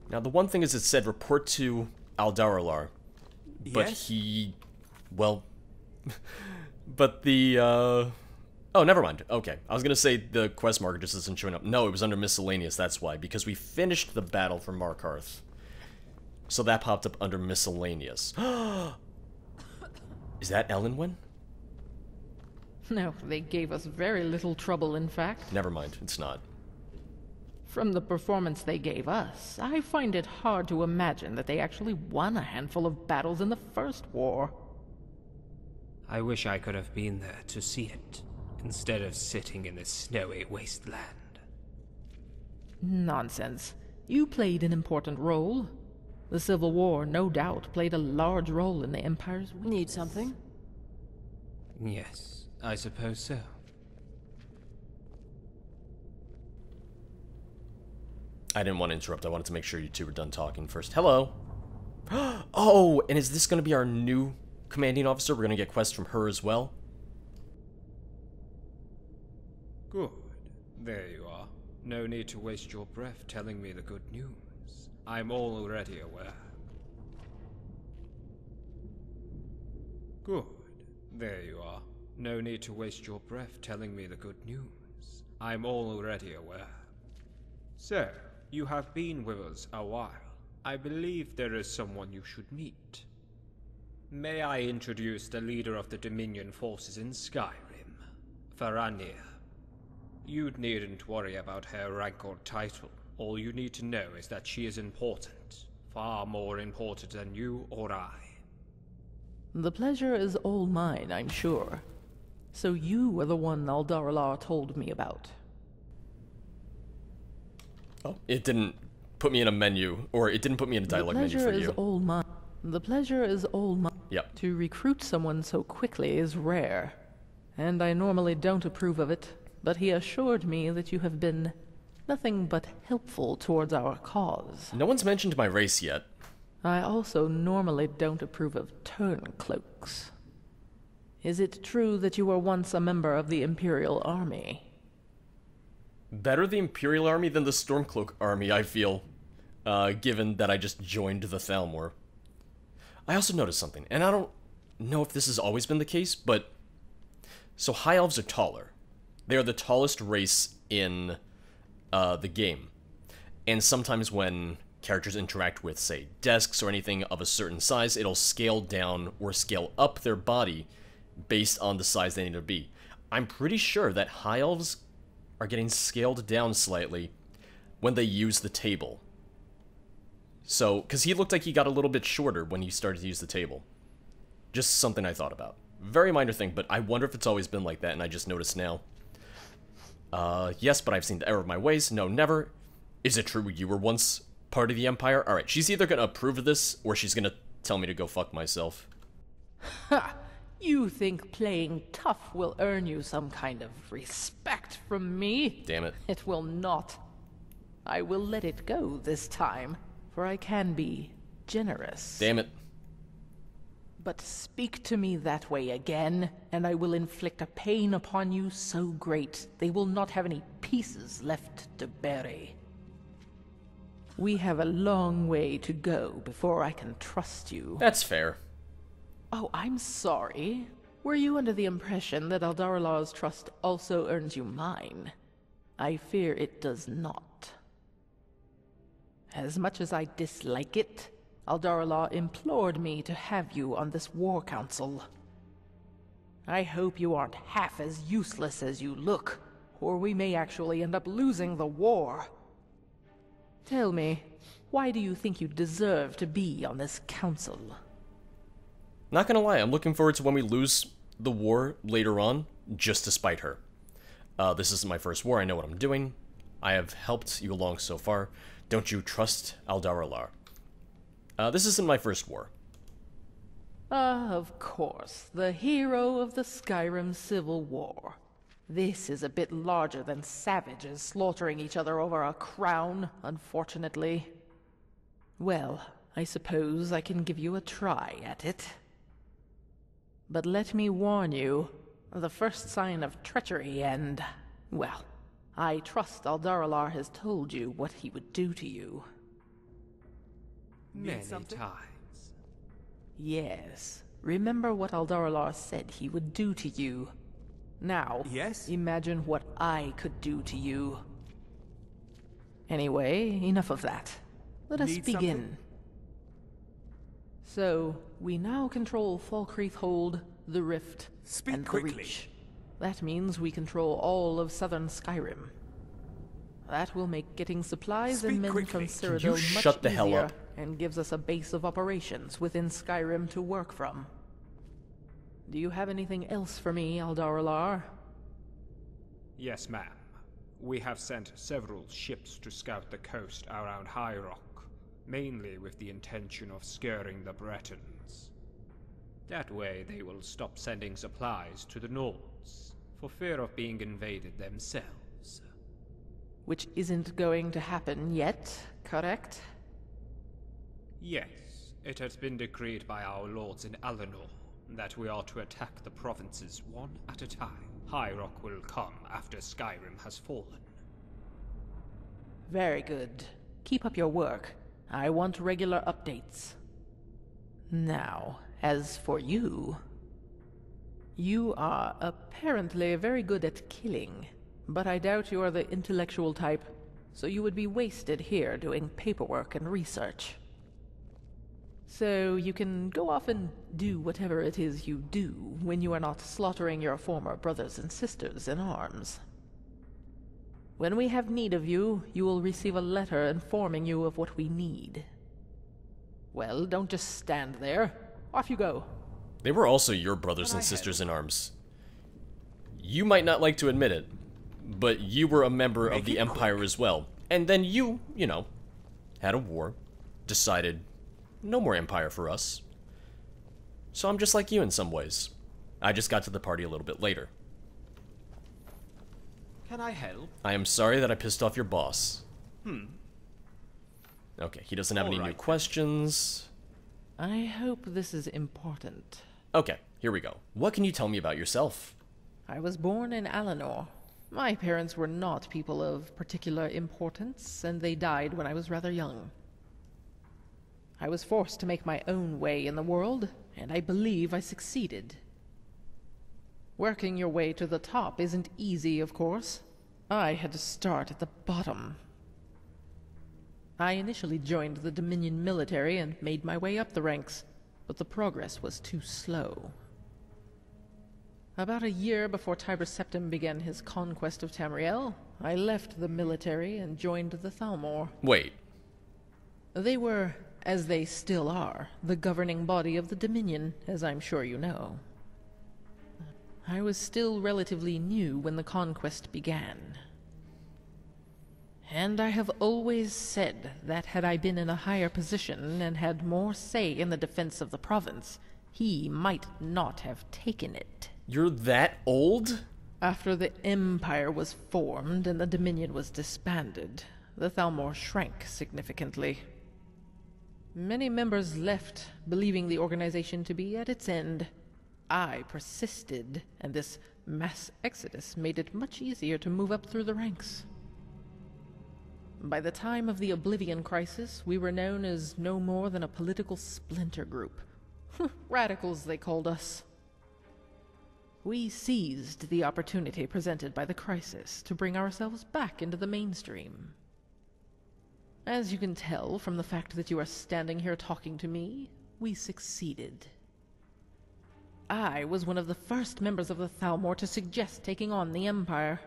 Now, the one thing is it said report to Aldaralar, but Yes? well, but the, oh, never mind. Okay, I was gonna say the quest marker just isn't showing up. No, it was under miscellaneous, that's why, because we finished the battle for Markarth. So that popped up under miscellaneous. Is that Elenwen? No, they gave us very little trouble, in fact. Never mind, it's not. From the performance they gave us, I find it hard to imagine that they actually won a handful of battles in the First War. I wish I could have been there to see it, instead of sitting in this snowy wasteland. Nonsense. You played an important role. The Civil War, no doubt, played a large role in the Empire's weakness. Need something? Yes, I suppose so. I didn't want to interrupt. I wanted to make sure you two were done talking first. Hello. Oh, and is this going to be our new commanding officer? We're going to get quests from her as well. Good. There you are. No need to waste your breath telling me the good news. I'm already aware. Good. There you are. No need to waste your breath telling me the good news. I'm already aware. So, you have been with us a while. I believe there is someone you should meet. May I introduce the leader of the Dominion forces in Skyrim, Faranir. You needn't worry about her rank or title. All you need to know is that she is important. Far more important than you or I. The pleasure is all mine, I'm sure. So you were the one Aldaralar told me about. Oh, it didn't put me in a menu, or it didn't put me in a dialogue menu for The pleasure is you. all mine. The pleasure is all mine. Yep. To recruit someone so quickly is rare, and I normally don't approve of it, but he assured me that you have been nothing but helpful towards our cause. No one's mentioned my race yet. I also normally don't approve of turncloaks. Is it true that you were once a member of the Imperial Army? Better the Imperial Army than the Stormcloak Army, I feel, given that I just joined the Thalmor. I also noticed something, and I don't know if this has always been the case, but... So High Elves are taller. They are the tallest race in the game. And sometimes when characters interact with, say, desks or anything of a certain size, it'll scale down or scale up their body based on the size they need to be. I'm pretty sure that High Elves are getting scaled down slightly when they use the table. So, because he looked like he got a little bit shorter when he started to use the table. Just something I thought about. Very minor thing, but I wonder if it's always been like that and I just noticed now. Yes, but I've seen the error of my ways. No, never. Is it true you were once part of the Empire? Alright, she's either gonna approve of this, or she's gonna tell me to go fuck myself. Ha! You think playing tough will earn you some kind of respect from me? Damn it. It will not. I will let it go this time, for I can be generous. Damn it. But speak to me that way again, and I will inflict a pain upon you so great they will not have any pieces left to bury. We have a long way to go before I can trust you. That's fair. Oh, I'm sorry. Were you under the impression that Aldaralar's trust also earns you mine? I fear it does not. As much as I dislike it, Aldaralar implored me to have you on this war council. I hope you aren't half as useless as you look, or we may actually end up losing the war. Tell me, why do you think you deserve to be on this council? Not gonna lie, I'm looking forward to when we lose the war later on, just to spite her. This isn't my first war, I know what I'm doing. I have helped you along so far. Don't you trust Aldaralar? This isn't my first war. Of course, the hero of the Skyrim Civil War. This is a bit larger than savages slaughtering each other over a crown, unfortunately. Well, I suppose I can give you a try at it. But let me warn you, the first sign of treachery and, well, I trust Aldaralar has told you what he would do to you. Many times. Yes. Remember what Aldaralar said he would do to you. Now, Yes? imagine what I could do to you. Anyway, enough of that. Let us Need begin. something? So, we now control Falkreath Hold, the Rift, Speak and quickly. the Reach. That means we control all of southern Skyrim. That will make getting supplies Speak and men quickly. from Can Cyrodiil you much shut the hell easier, up? and gives us a base of operations within Skyrim to work from. Do you have anything else for me, Aldaralar? Yes, ma'am. We have sent several ships to scout the coast around High Rock, mainly with the intention of scaring the Bretons. That way they will stop sending supplies to the Nords, for fear of being invaded themselves. Which isn't going to happen yet, correct? Yes, it has been decreed by our lords in Alinor that we are to attack the provinces one at a time. High Rock will come after Skyrim has fallen. Very good. Keep up your work. I want regular updates. Now, as for you... You are apparently very good at killing, but I doubt you are the intellectual type, so you would be wasted here doing paperwork and research. So you can go off and do whatever it is you do when you are not slaughtering your former brothers and sisters in arms. When we have need of you, you will receive a letter informing you of what we need. Well, don't just stand there. Off you go. They were also your brothers and sisters in arms. You might not like to admit it, but you were a member of the Empire as well. And then you know, had a war, decided, no more Empire for us. So I'm just like you in some ways. I just got to the party a little bit later. Can I help? I am sorry that I pissed off your boss. Okay, he doesn't have any new questions. I hope this is important. Okay, here we go. What can you tell me about yourself? I was born in Alinor. My parents were not people of particular importance, and they died when I was rather young. I was forced to make my own way in the world, and I believe I succeeded. Working your way to the top isn't easy, of course. I had to start at the bottom. I initially joined the Dominion military and made my way up the ranks, but the progress was too slow. About a year before Tiber Septim began his conquest of Tamriel, I left the military and joined the Thalmor. Wait, They were, as they still are, the governing body of the Dominion, as I'm sure you know. I was still relatively new when the conquest began. And I have always said that had I been in a higher position and had more say in the defense of the province, he might not have taken it. you're that old? After the Empire was formed and the Dominion was disbanded, the Thalmor shrank significantly. Many members left, believing the organization to be at its end. I persisted, and this mass exodus made it much easier to move up through the ranks. By the time of the Oblivion crisis, we were known as no more than a political splinter group. Radicals, they called us. We seized the opportunity presented by the crisis to bring ourselves back into the mainstream. As you can tell from the fact that you are standing here talking to me, we succeeded. I was one of the first members of the Thalmor to suggest taking on the Empire.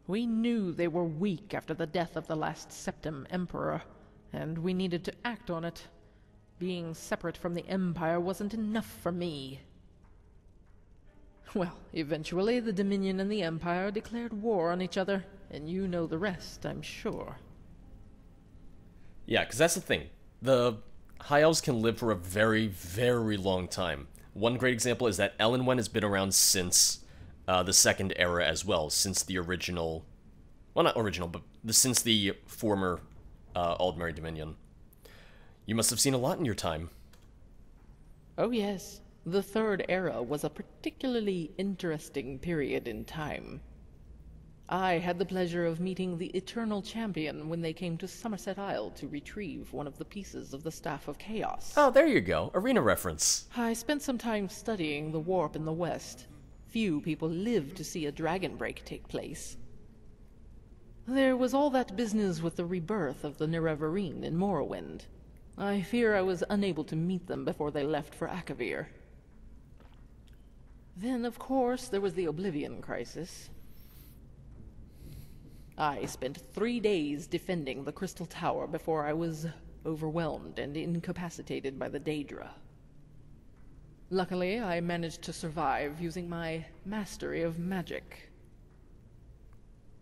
We knew they were weak after the death of the last Septim Emperor, and we needed to act on it. Being separate from the Empire wasn't enough for me. Well, eventually the Dominion and the Empire declared war on each other, and you know the rest, I'm sure. Yeah, because that's the thing. The High Elves can live for a very, very long time. One great example is that Elenwen has been around since the Second Era as well, since the original... Well, not original, but since the former Altmer Dominion. You must have seen a lot in your time. Oh yes, the Third Era was a particularly interesting period in time. I had the pleasure of meeting the Eternal Champion when they came to Somerset Isle to retrieve one of the pieces of the Staff of Chaos. Oh, there you go. Arena reference. I spent some time studying the warp in the West. Few people live to see a dragon break take place. There was all that business with the rebirth of the Nerevarine in Morrowind. I fear I was unable to meet them before they left for Akavir. Then, of course, there was the Oblivion crisis. I spent 3 days defending the Crystal Tower before I was overwhelmed and incapacitated by the Daedra. Luckily, I managed to survive using my mastery of magic.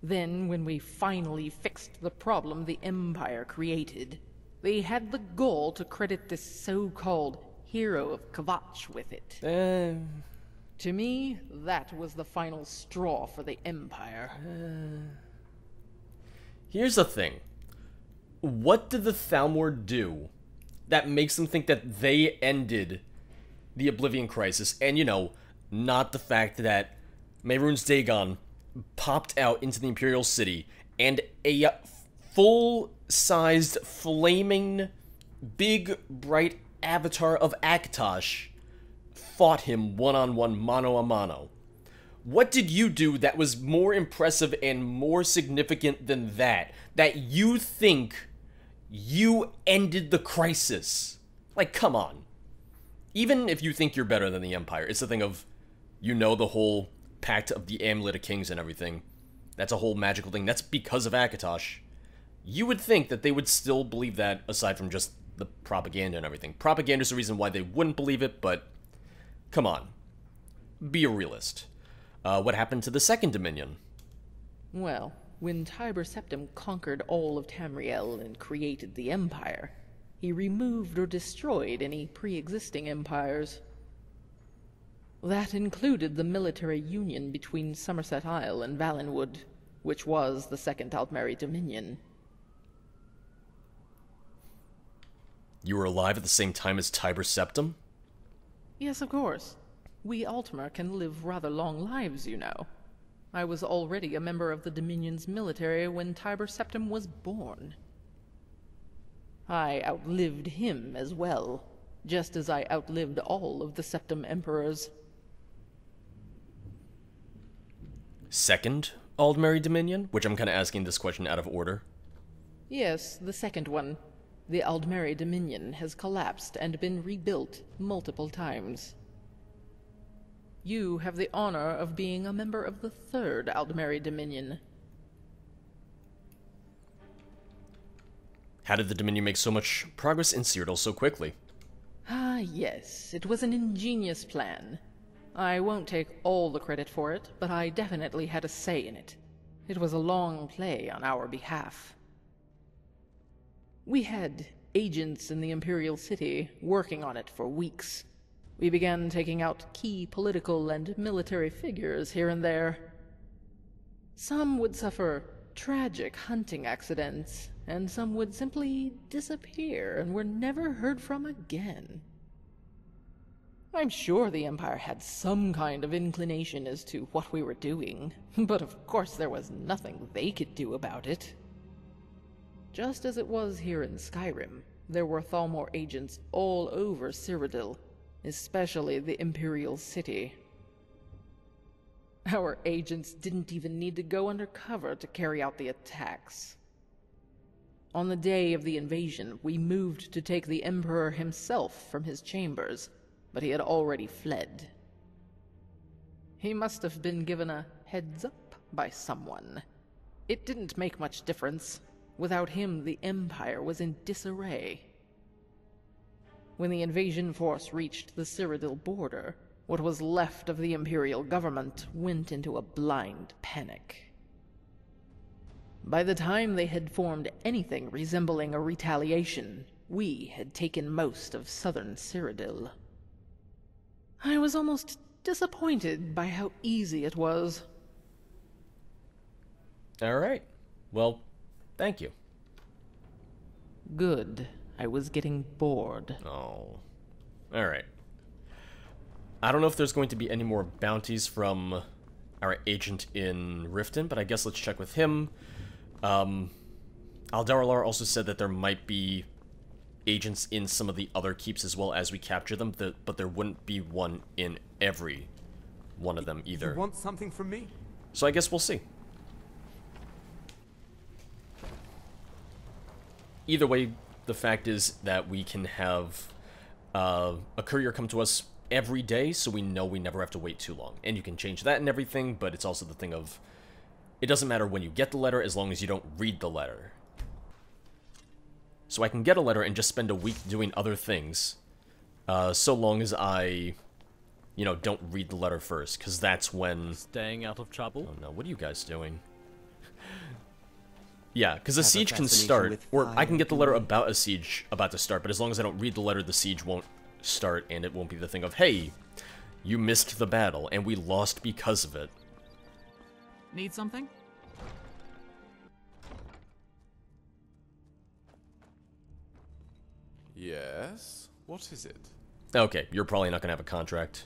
Then, when we finally fixed the problem the Empire created, they had the gall to credit this so-called hero of Kvatch with it. To me, that was the final straw for the Empire. Here's the thing. What did the Thalmor do that makes them think that they ended the Oblivion crisis? And, you know, not the fact that Mehrunes Dagon popped out into the Imperial City and a full-sized, flaming, big, bright avatar of Akatosh fought him one-on-one, mano-a-mano. What did you do that was more impressive and more significant than that you think you ended the crisis? Like, come on. Even if you think you're better than the Empire, it's the thing of, you know, the whole Pact of the Amulet of Kings and everything. That's a whole magical thing. That's because of Akatosh. You would think that they would still believe that, aside from just the propaganda and everything. Propaganda's the reason why they wouldn't believe it, but come on. Be a realist. What happened to the Second Dominion? Well, when Tiber Septim conquered all of Tamriel and created the Empire, he removed or destroyed any pre-existing empires. That included the military union between Somerset Isle and Valenwood, which was the Second Altmer Dominion. You were alive at the same time as Tiber Septim? Yes, of course. We Altmer can live rather long lives, you know. I was already a member of the Dominion's military when Tiber Septim was born. I outlived him as well, just as I outlived all of the Septim Emperors. Second Aldmeri Dominion? Which I'm kind of asking this question out of order. Yes, the second one. The Aldmeri Dominion has collapsed and been rebuilt multiple times. You have the honor of being a member of the Third Aldmeri Dominion. How did the Dominion make so much progress in Cyrodiil so quickly? Ah, yes, it was an ingenious plan. I won't take all the credit for it, but I definitely had a say in it. It was a long play on our behalf. We had agents in the Imperial City working on it for weeks. We began taking out key political and military figures here and there. Some would suffer tragic hunting accidents, and some would simply disappear and were never heard from again. I'm sure the Empire had some kind of inclination as to what we were doing, but of course there was nothing they could do about it. Just as it was here in Skyrim, there were Thalmor agents all over Cyrodiil, especially the Imperial City. Our agents didn't even need to go undercover to carry out the attacks. On the day of the invasion, we moved to take the Emperor himself from his chambers, but he had already fled. He must have been given a heads up by someone. It didn't make much difference. Without him, the Empire was in disarray. When the invasion force reached the Cyrodiil border, what was left of the Imperial government went into a blind panic. By the time they had formed anything resembling a retaliation, we had taken most of southern Cyrodiil. I was almost disappointed by how easy it was. Alright. Well, thank you. Good. I was getting bored. Oh. Alright. I don't know if there's going to be any more bounties from our agent in Riften, but I guess let's check with him. Aldaralar also said that there might be agents in some of the other keeps as well as we capture them, but there wouldn't be one in every one of them either. You want something from me? So I guess we'll see. Either way, the fact is that we can have a courier come to us every day, so we know we never have to wait too long. And you can change that and everything, but it's also the thing of, it doesn't matter when you get the letter as long as you don't read the letter. So I can get a letter and just spend a week doing other things, so long as I, you know, don't read the letter first, because that's when... Staying out of trouble? Oh no, what are you guys doing? Yeah, because a siege can start, or I can get the letter about a siege about to start, but as long as I don't read the letter, the siege won't start, and it won't be the thing of, hey, you missed the battle, and we lost because of it. Need something? Yes? What is it? Okay, you're probably not going to have a contract.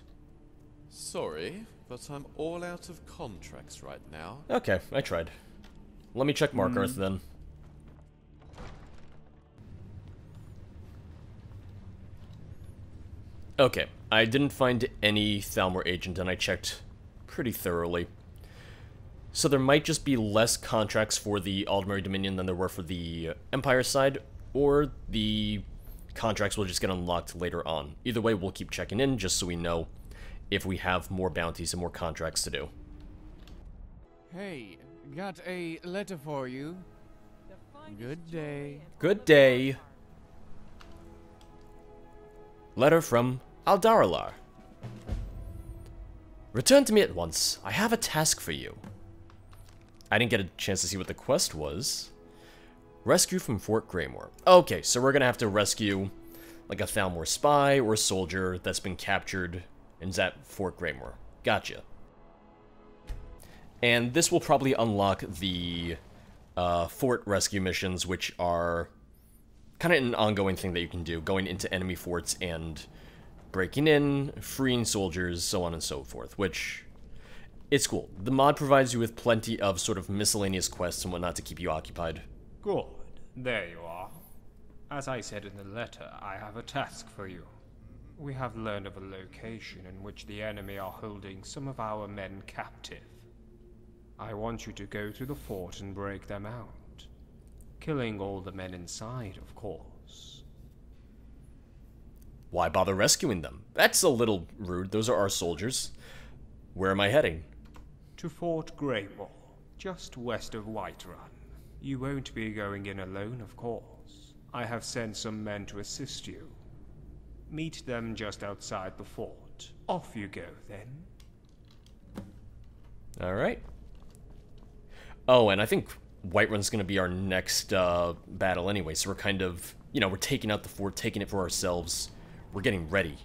Sorry, but I'm all out of contracts right now. Okay, I tried. Let me check Markarth then. Okay, I didn't find any Thalmor agent, and I checked pretty thoroughly. So there might just be less contracts for the Altmer Dominion than there were for the Empire side, or the contracts will just get unlocked later on. Either way, we'll keep checking in just so we know if we have more bounties and more contracts to do. Hey, got a letter for you. Good day. Good day. Letter from Aldaralar. Return to me at once. I have a task for you. I didn't get a chance to see what the quest was. Rescue from Fort Greymore. Okay, so we're gonna have to rescue like a Thalmor spy or soldier that's been captured and is at Fort Greymore. Gotcha. And this will probably unlock the fort rescue missions, which are kind of an ongoing thing that you can do, going into enemy forts and breaking in, freeing soldiers, so on and so forth, which, it's cool. The mod provides you with plenty of sort of miscellaneous quests and whatnot to keep you occupied. Good. There you are. As I said in the letter, I have a task for you. We have learned of a location in which the enemy are holding some of our men captive. I want you to go to the fort and break them out. Killing all the men inside, of course. Why bother rescuing them? That's a little rude. Those are our soldiers. Where am I heading? To Fort Greymore, just west of Whiterun. You won't be going in alone, of course. I have sent some men to assist you. Meet them just outside the fort. Off you go, then. Alright. Oh, and I think Whiterun's going to be our next battle anyway, so we're kind of, you know, we're taking out the fort, taking it for ourselves. We're getting ready.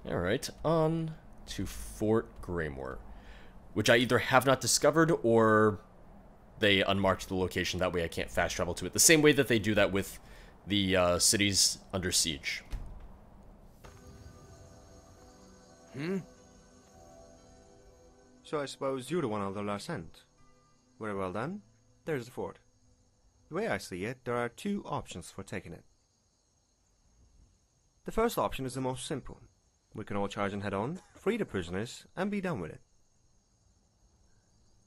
Alright, on to Fort Greymore, which I either have not discovered or they unmarked the location, that way I can't fast travel to it. The same way that they do that with the cities under siege. So I suppose you're the one Aldaralar sent. Very well then, there's the fort. The way I see it, there are two options for taking it. The first option is the most simple. We can all charge and head on, free the prisoners, and be done with it.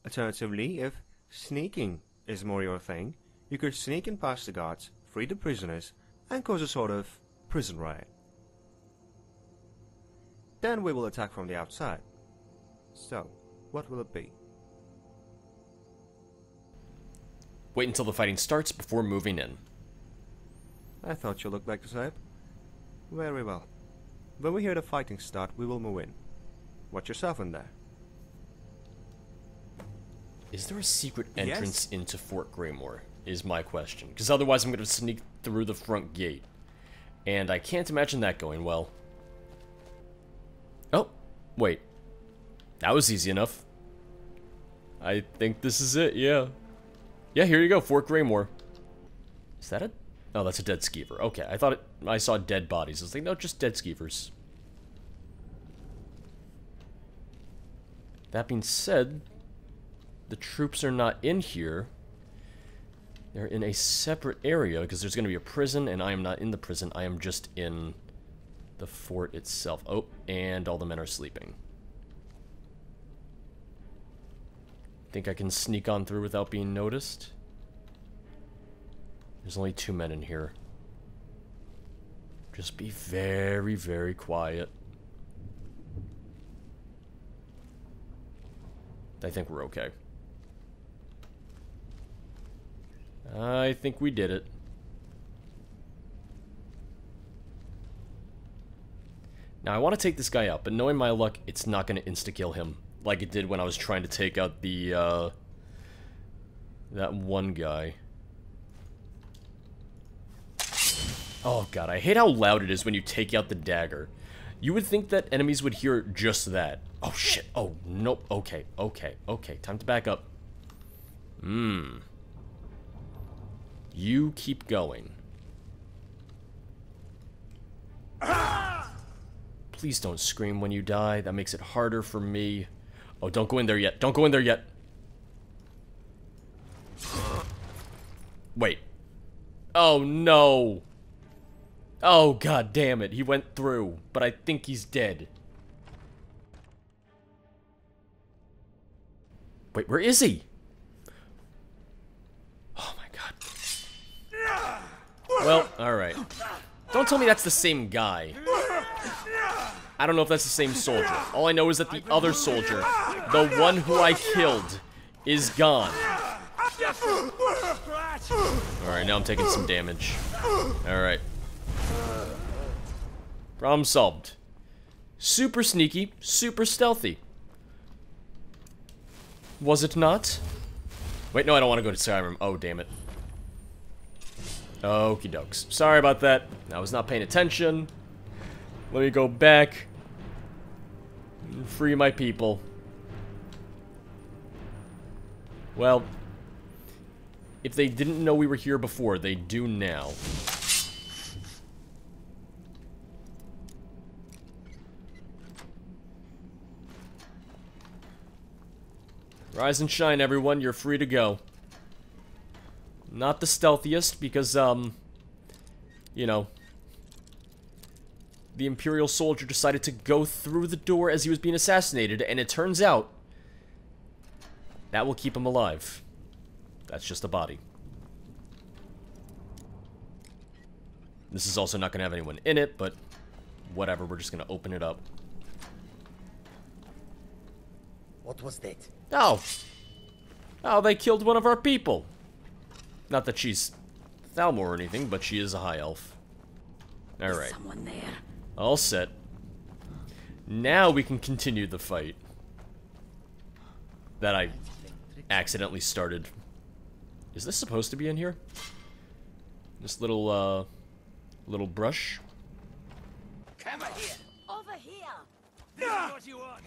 Alternatively, if sneaking is more your thing, you could sneak in past the guards, free the prisoners, and cause a sort of prison riot. Then we will attack from the outside. So, what will it be? Wait until the fighting starts before moving in. I thought you looked like the type. Very well. When we hear the fighting start, we will move in. Watch yourself in there. Is there a secret entrance into Fort Greymore, is my question. Because otherwise I'm going to sneak through the front gate. And I can't imagine that going well. Oh, wait. That was easy enough. I think this is it, yeah. Yeah, here you go, Fort Greymore. Is that a... Oh, that's a dead skeever. Okay, I thought I saw dead bodies. I was like, no, just dead skeevers. That being said, the troops are not in here. They're in a separate area, because there's going to be a prison, and I am not in the prison. I am just in the fort itself. Oh, and all the men are sleeping. Think I can sneak on through without being noticed? There's only 2 men in here. Just be very, very quiet. I think we're okay. I think we did it. Now, I want to take this guy out, but knowing my luck, it's not going to insta-kill him. Like it did when I was trying to take out the, that one guy. Oh god, I hate how loud it is when you take out the dagger. You would think that enemies would hear just that. Oh shit, oh nope, okay, time to back up. You keep going. Please don't scream when you die, that makes it harder for me. Oh, don't go in there yet, don't go in there yet. Wait. Oh no. Oh, god damn it. He went through, but I think he's dead. Wait, where is he? Oh my god. Well, alright. Don't tell me that's the same guy. I don't know if that's the same soldier. All I know is that the other soldier, the one who I killed, is gone. Alright, now I'm taking some damage. Alright. Problem solved. Super sneaky, super stealthy. Was it not? Wait, no, I don't want to go to Skyrim. Oh, damn it. Okie dokes. Sorry about that. I was not paying attention. Let me go back. And free my people. Well, if they didn't know we were here before, they do now. Rise and shine, everyone. You're free to go. Not the stealthiest, because, you know, the Imperial soldier decided to go through the door as he was being assassinated, and it turns out that will keep him alive. That's just a body. This is also not going to have anyone in it, but whatever, we're just going to open it up. What was that? Oh. Oh, they killed one of our people. Not that she's Thalmor or anything, but she is a high elf. Alright. Someone there. All set. Now we can continue the fight that I accidentally started. Is this supposed to be in here? This little, little brush? Come here. Over here. This is what you want.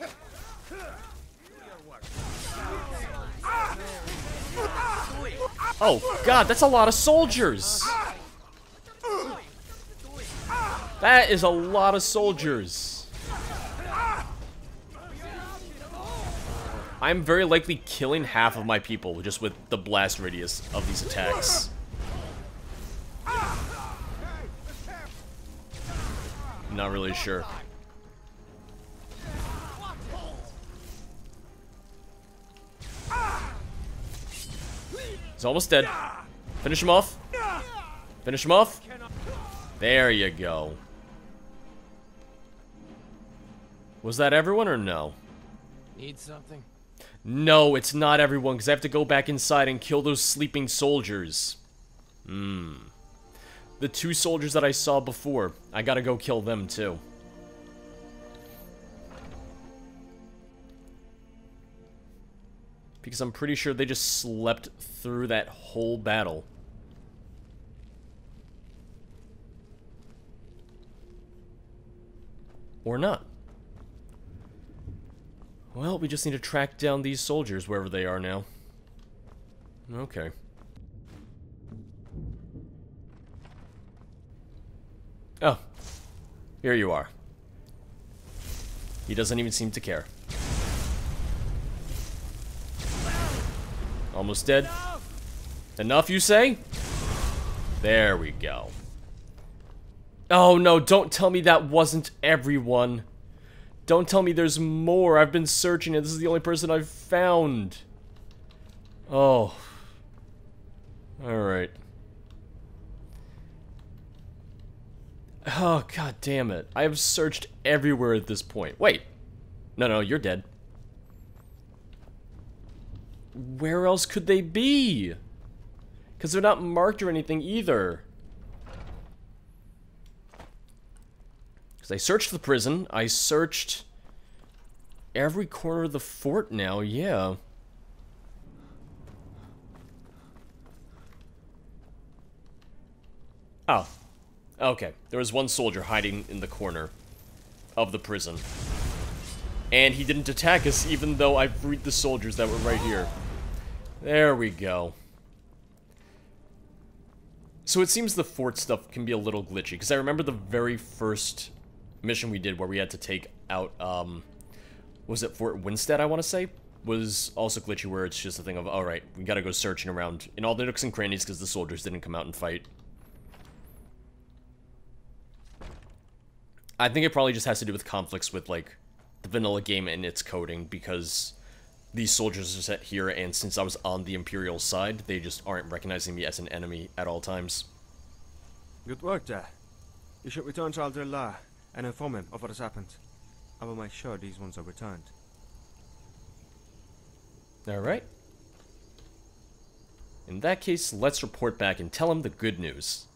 Oh, God, that's a lot of soldiers! That is a lot of soldiers. I'm very likely killing half of my people just with the blast radius of these attacks. Not really sure. He's almost dead. Finish him off. Finish him off. There you go. Was that everyone or no? Need something? No, it's not everyone, because I have to go back inside and kill those sleeping soldiers. The 2 soldiers that I saw before, I gotta go kill them too. Because I'm pretty sure they just slept through that whole battle. Or not. Well, we just need to track down these soldiers wherever they are now. Okay. Oh. Here you are. He doesn't even seem to care. Almost dead. Enough, you say? There we go. Oh no, don't tell me that wasn't everyone. Don't tell me there's more. I've been searching and this is the only person I've found. Oh. Alright. Oh, god damn it. I have searched everywhere at this point. Wait. No, you're dead. Where else could they be? Because they're not marked or anything either. Because I searched the prison. I searched every corner of the fort now, yeah. Oh. Okay. There was one soldier hiding in the corner of the prison. And he didn't attack us even though I freed the soldiers that were right here. There we go. So it seems the fort stuff can be a little glitchy, because I remember the very first mission we did where we had to take out, was it Fort Winstead, I want to say? Was also glitchy, where it's just a thing of, alright, we gotta go searching around in all the nooks and crannies because the soldiers didn't come out and fight. I think it probably just has to do with conflicts with, like, the vanilla game and its coding, because these soldiers are set here, and since I was on the Imperial side, they just aren't recognizing me as an enemy at all times. Good work there. You should return to Alder and inform him of what has happened. I will make sure these ones are returned. Alright. In that case, let's report back and tell him the good news.